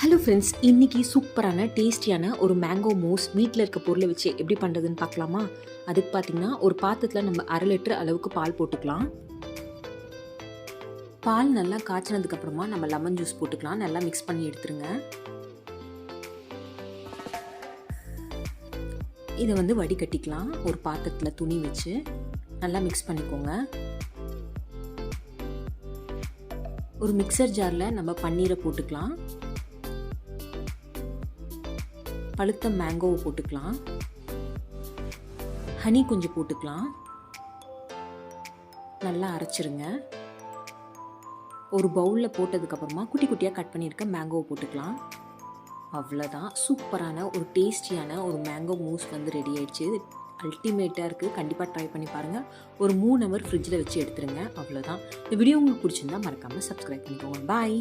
Hello friends, இன்றைக்கி சூப்பரான டேஸ்டியான ஒரு மேங்கோ மூஸ் வீட்டில் இருக்க பொருளை வச்சு எப்படி பண்ணுறதுன்னு பார்க்கலாமா? அதுக்கு பார்த்திங்கன்னா ஒரு பாத்திரத்தில் நம்ம 1/2 லிட்டர் அளவுக்கு பால் போட்டுக்கலாம். பால் நல்லா காய்ச்சினதுக்கப்புறமா நம்ம லெமன் ஜூஸ் போட்டுக்கலாம். நல்லா மிக்ஸ் பண்ணி எடுத்துருங்க. இதை வடிகட்டிக்கலாம். ஒரு பாத்திரத்தில் துணி வச்சு நல்லா மிக்ஸ் பண்ணிக்கோங்க. ஒரு மிக்சர் ஜாரில் நம்ம பன்னீரை போட்டுக்கலாம். பழுத்த மேங்கோவை போட்டுக்கலாம். ஹனி கொஞ்சம் போட்டுக்கலாம். நல்லா அரைச்சிருங்க. ஒரு பவுலில் போட்டதுக்கப்புறமா குட்டி குட்டியாக கட் பண்ணியிருக்க மேங்கோவை போட்டுக்கலாம். அவ்வளோதான், சூப்பரான ஒரு டேஸ்டியான ஒரு மேங்கோ மூஸ் ரெடி ஆயிடுச்சு. அல்டிமேட்டாக இருக்குது. கண்டிப்பாக ட்ரை பண்ணி பாருங்கள். ஒரு 3 ஹவர் ஃப்ரிட்ஜில் வச்சு எடுத்துருங்க. அவ்வளோதான். இந்த வீடியோ உங்களுக்கு பிடிச்சிருந்தா மறக்காமல் சப்ஸ்கிரைப் பண்ணிக்கோங்க. பாய்.